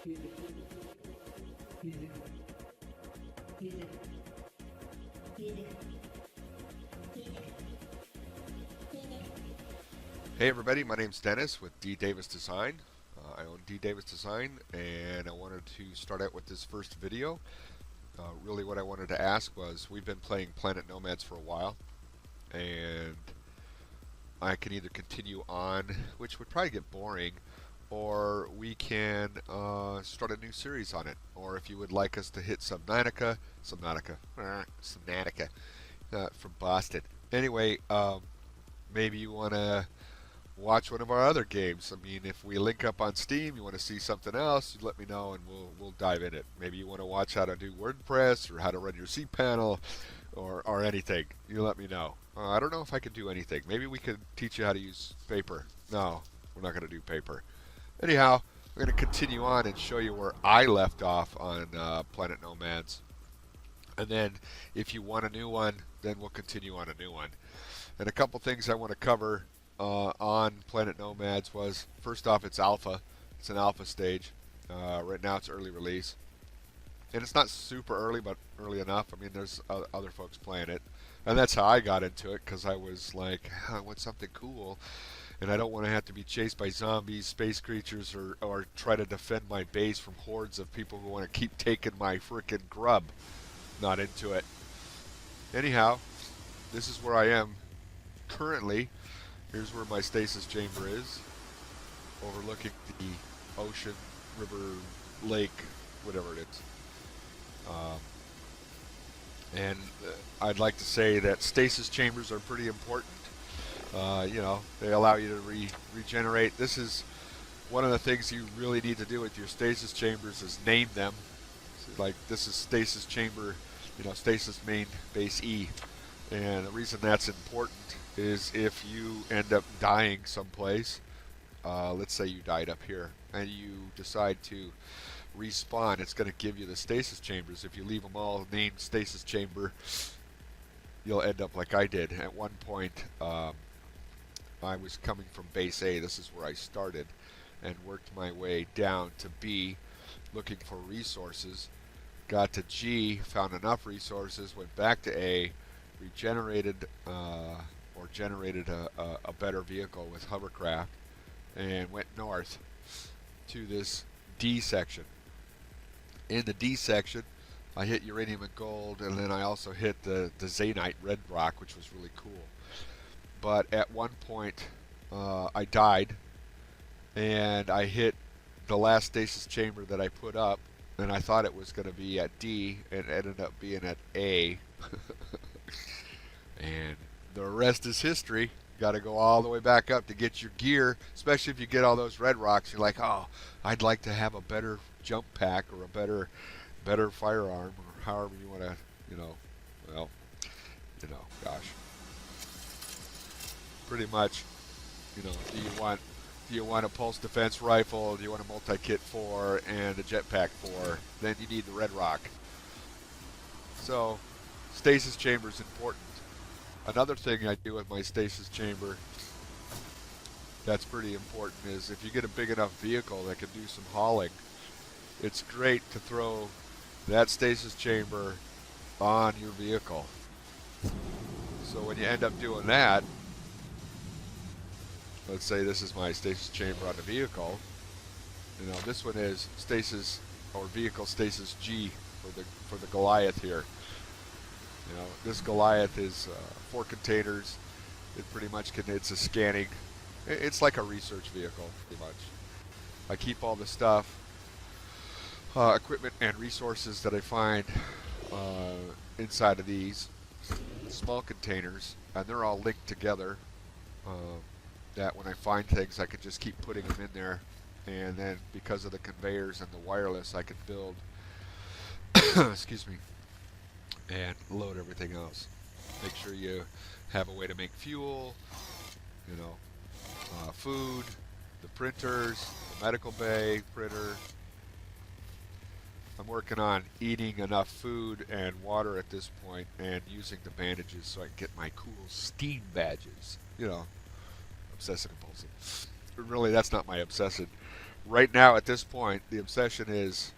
Hey everybody, my name's Dennis with DDavisDesign. I own DDavisDesign, and I wanted to start out with this first video. Really what I wanted to ask was, we've been playing Planet Nomads for a while, and I can either continue on, which would probably get boring, or we can start a new series on it. Or if you would like us to hit Subnautica from Boston. Anyway, maybe you want to watch one of our other games. I mean, if we link up on Steam, you want to see something else, you let me know and we'll dive in it. Maybe you want to watch how to do WordPress or how to run your cPanel or anything. You let me know. I don't know if I can do anything. Maybe we could teach you how to use paper. No, we're not going to do paper. Anyhow, I'm going to continue on and show you where I left off on Planet Nomads. And then if you want a new one, then we'll continue on a new one. And a couple things I want to cover on Planet Nomads was, first off, it's alpha. It's an alpha stage. Right now it's early release. And it's not super early, but early enough. I mean, there's other folks playing it. And that's how I got into it, because I was like, I want something cool. And I don't want to have to be chased by zombies, space creatures, or try to defend my base from hordes of people who want to keep taking my frickin' grub. Not into it. Anyhow, this is where I am currently. Here's where my stasis chamber is, overlooking the ocean, river, lake, whatever it is. And I'd like to say that stasis chambers are pretty important. You know, they allow you to regenerate. This is one of the things you really need to do with your stasis chambers, is name them. Like, this is stasis chamber, you know, stasis main base E. And the reason that's important is if you end up dying someplace, let's say you died up here, and you decide to respawn, it's going to give you the stasis chambers. If you leave them all named stasis chamber, you'll end up like I did. At one point, I was coming from base A, this is where I started, and worked my way down to B, looking for resources. Got to G, found enough resources, went back to A, regenerated or generated a better vehicle with hovercraft, and went north to this D section. In the D section, I hit uranium and gold, and then I also hit the Zanite red rock, which was really cool. But at one point, I died, and I hit the last stasis chamber that I put up, and I thought it was going to be at D, and it ended up being at A. And the rest is history. Got to go all the way back up to get your gear, especially if you get all those red rocks. You're like, oh, I'd like to have a better jump pack, or a better firearm, or however you want to, you know, well, you know, gosh, pretty much, you know, do you want a pulse defense rifle? Do you want a multi-kit 4 and a jetpack 4? Then you need the red rock. So, stasis chamber is important. Another thing I do with my stasis chamber that's pretty important is, if you get a big enough vehicle that can do some hauling, it's great to throw that stasis chamber on your vehicle. So when you end up doing that, let's say this is my stasis chamber on the vehicle. You know, this one is stasis, or vehicle stasis G for the Goliath here. You know, this Goliath is 4 containers. It pretty much can, it's a scanning. It's like a research vehicle, pretty much. I keep all the stuff, equipment and resources that I find inside of these small containers, and they're all linked together. That when I find things, I can just keep putting them in there, and then because of the conveyors and the wireless, I can build excuse me, and load everything else. Make sure you have a way to make fuel, you know, food, the printers, the medical bay printer. I'm working on eating enough food and water at this point, and using the bandages so I can get my cool Steam badges. You know, obsessive compulsive. But really, that's not my obsessive. right now at this point, the obsession is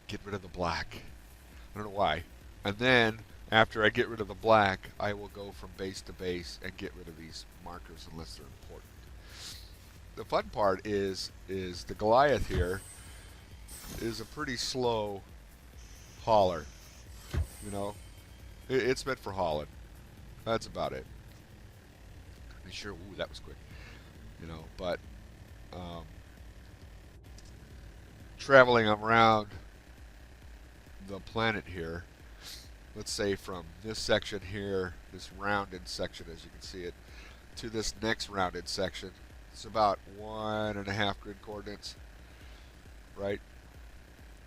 get rid of the black. I don't know why. And then after I get rid of the black, I will go from base to base and get rid of these markers unless they're important. The fun part is the Goliath here is a pretty slow hauler. You know, it's meant for hauling. That's about it. Be sure. Ooh, that was quick. You know, but traveling around the planet here, let's say from this section here, this rounded section as you can see it, to this next rounded section, it's about 1.5 grid coordinates, right?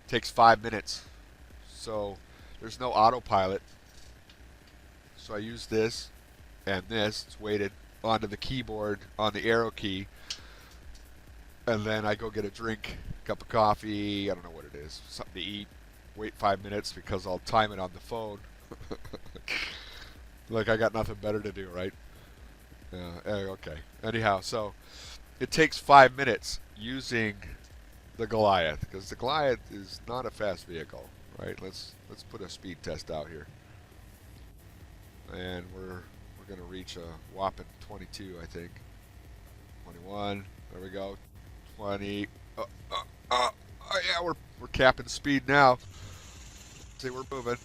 Takes 5 minutes. So there's no autopilot. So I use this and this, it's weighted onto the keyboard on the arrow key, and then I go get a drink, cup of coffee, I don't know what it is, something to eat, wait 5 minutes because I'll time it on the phone. Like I got nothing better to do, right? Okay. Anyhow, so it takes 5 minutes using the Goliath, because the Goliath is not a fast vehicle, right? Let's put a speed test out here, and we're going to reach a whopping 22, I think. 21. There we go. 20. Yeah, we're capping speed now. See, we're moving.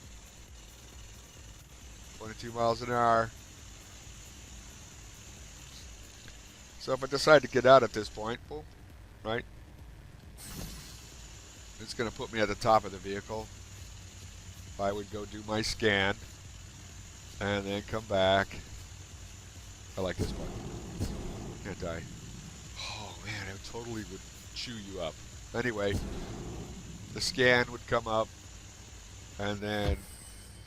22 miles an hour. So if I decide to get out at this point, boom, right? It's going to put me at the top of the vehicle. I would go do my scan and then come back. I like this one. Can't die. Oh man, it totally would chew you up. Anyway, the scan would come up, and then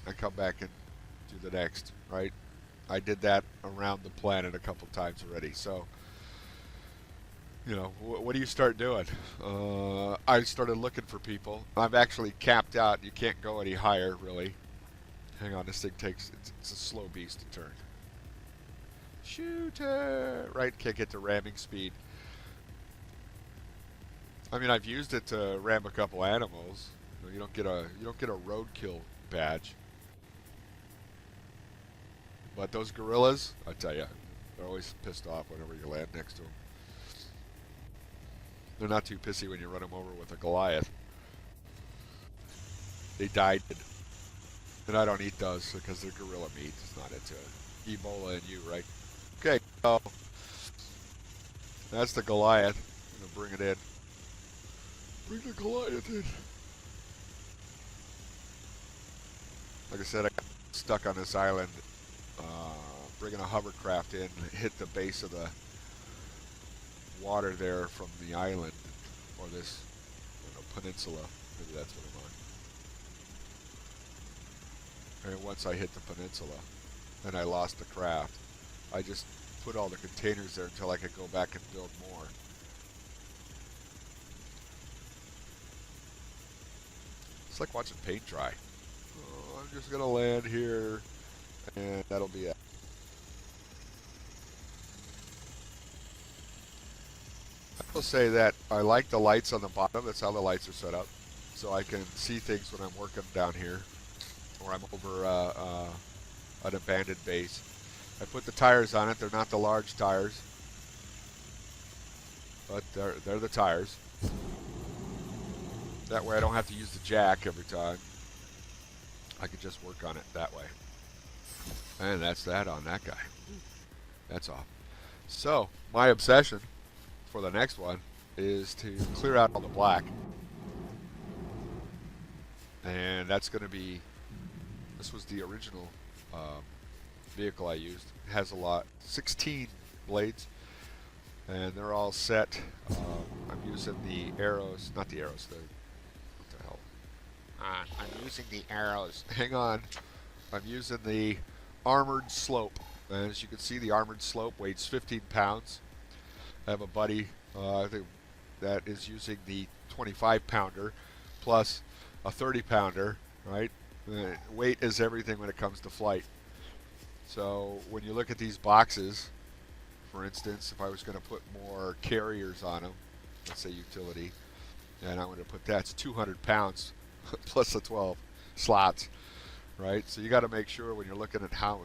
I come back and do the next, right? I did that around the planet a couple times already. So, you know, what do you start doing? I started looking for people. I'm actually capped out. You can't go any higher, really. Hang on, this thing takes, it's a slow beast to turn. Shoot, right? Can't get to ramming speed. I mean, I've used it to ram a couple animals. You don't get a roadkill badge. But those gorillas, I tell you, they're always pissed off whenever you land next to them. They're not too pissy when you run them over with a Goliath. They died. And I don't eat those because they're gorilla meat. It's not into it. Ebola and you, right? Okay, so that's the Goliath. I'm going to bring it in. Bring the Goliath in. Like I said, I got stuck on this island, bringing a hovercraft in, hit the base of the water there from the island, or this, I don't know, peninsula. Maybe that's what I'm on. And once I hit the peninsula, and I lost the craft, I just put all the containers there until I could go back and build more. It's like watching paint dry. Oh, I'm just going to land here, and that'll be it. I will say that I like the lights on the bottom. That's how the lights are set up. So I can see things when I'm working down here, or I'm over an abandoned base. I put the tires on it. They're not the large tires, but they're the tires. That way I don't have to use the jack every time. I could just work on it that way. And that's that on that guy. That's off. So, my obsession for the next one is to clear out all the black. And that's going to be, this was the original vehicle I used. It has a lot, 16 blades, and they're all set. I'm using the arrows, not the arrows, what the hell? I'm using the arrows. Hang on. I'm using the armored slope. And as you can see, the armored slope weighs 15 pounds. I have a buddy that is using the 25-pounder plus a 30-pounder, right? Weight is everything when it comes to flight. So when you look at these boxes, for instance, if I was going to put more carriers on them, let's say utility, and I'm going to put that's 200 pounds plus the 12 slots, right? So you got to make sure when you're looking at how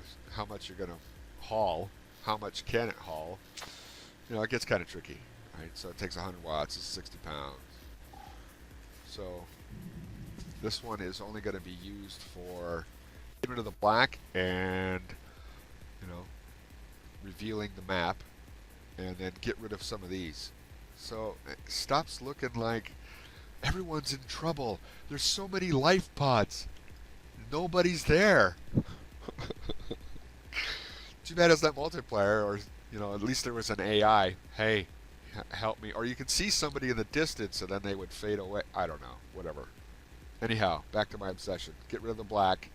much you're going to haul, how much can it haul. You know, it gets kind of tricky, right? So it takes 100 watts, it's 60 pounds. So this one is only going to be used for getting rid of the black and, you know, revealing the map, and then get rid of some of these. So it stops looking like everyone's in trouble. There's so many life pods. Nobody's there. Too bad it's not multiplayer, or, you know, at least there was an AI. Hey, help me. Or you can see somebody in the distance and then they would fade away. I don't know. Whatever. Anyhow, back to my obsession. Get rid of the black.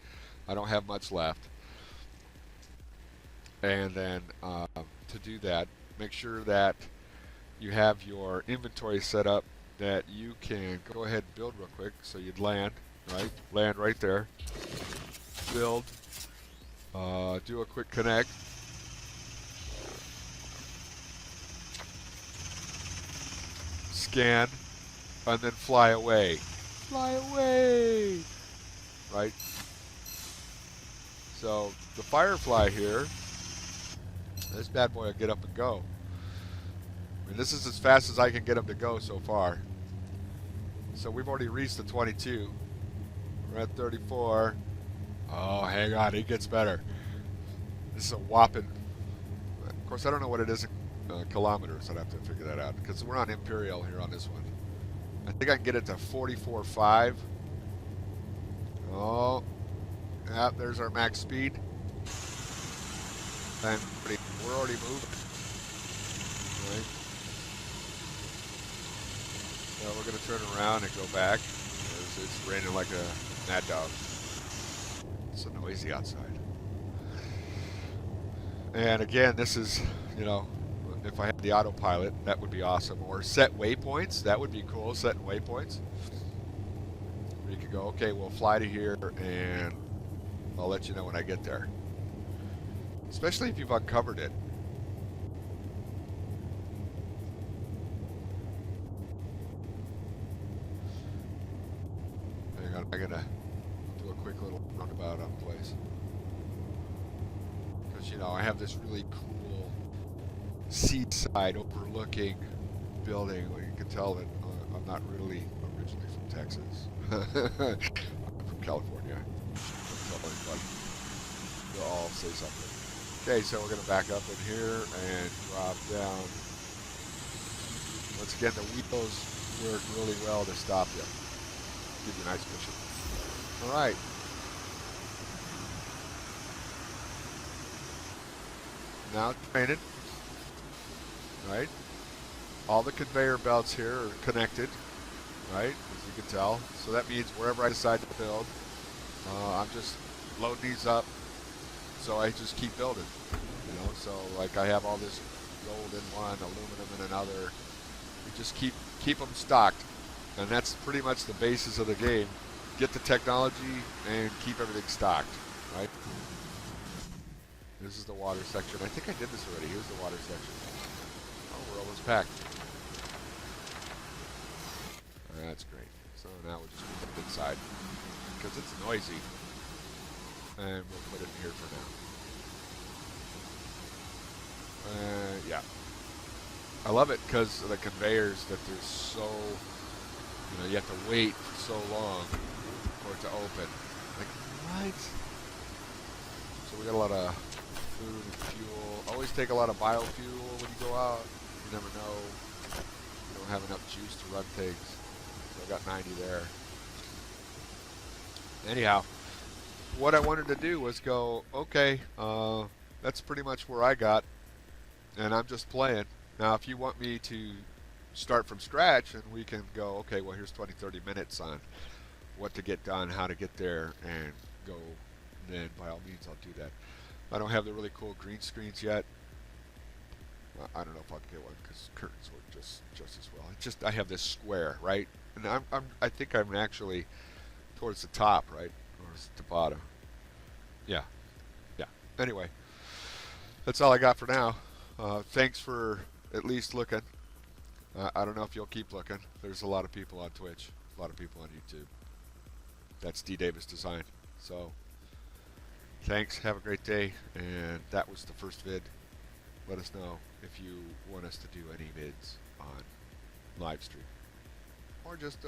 I don't have much left. And then to do that, make sure that you have your inventory set up that you can go ahead and build real quick. So you'd land, right? Land right there. Build. Do a quick connect. Scan. And then fly away. Fly away! Right? So the Firefly here, this bad boy will get up and go. I mean, this is as fast as I can get him to go so far. So we've already reached the 22. We're at 34. Oh, hang on, it gets better. This is a whopping. Of course, I don't know what it is in kilometers. I'd have to figure that out because we're on Imperial here on this one. I think I can get it to 44.5. Oh, yeah, there's our max speed. And we're already moving. Right. So we're going to turn around and go back. It's raining like a mad dog. It's so noisy outside. And again, this is, you know, if I had the autopilot, that would be awesome. Or set waypoints, that would be cool, setting waypoints. Where you could go, okay, we'll fly to here and I'll let you know when I get there. Especially if you've uncovered it. Hang on, I gotta do a quick little roundabout on the place. Because, you know, I have this really cool seaside overlooking building. Well, you can tell that I'm not really originally from Texas. I'm from California. Don't tell anybody. They'll all say something. Okay, so we're going to back up in here and drop down. Once again, the wheels work really well to stop you. Give you a nice cushion. All right. Now trained. Right? All the conveyor belts here are connected, right? As you can tell. So that means wherever I decide to build, I'm just loading these up. So I just keep building, you know. So like I have all this gold in one, aluminum in another. You just keep them stocked, and that's pretty much the basis of the game. Get the technology and keep everything stocked, right? This is the water section. I think I did this already. Here's the water section. Oh, we're almost packed. That's great. So now we'll just put it inside because it's noisy. And we'll put it in here for now. Yeah. I love it because of the conveyors that they're so, you know, you have to wait so long for it to open. Like, what? So we got a lot of food and fuel. Always take a lot of biofuel when you go out. You never know. You don't have enough juice to run things. So I got 90 there. Anyhow. What I wanted to do was go, okay, that's pretty much where I got, and I'm just playing. Now, if you want me to start from scratch, and we can go, okay, well, here's 20, 30 minutes on what to get done, how to get there, and go, then by all means, I'll do that. I don't have the really cool green screens yet. I don't know if I'll get one, because curtains work just as well. It's just, I have this square, right? And I think I'm actually towards the top, right? Or is it the bottom? Yeah. Anyway, that's all I got for now. Thanks for at least looking. I don't know if you'll keep looking. There's a lot of people on Twitch, a lot of people on YouTube. That's DDavisDesign. So, thanks. Have a great day. And that was the first vid. Let us know if you want us to do any vids on live stream or just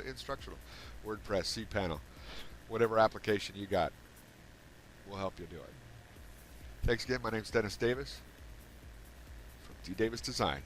instructional. WordPress, cPanel, whatever application you got, we'll help you do it. Thanks again. My name's Dennis Davis from DDavisDesign.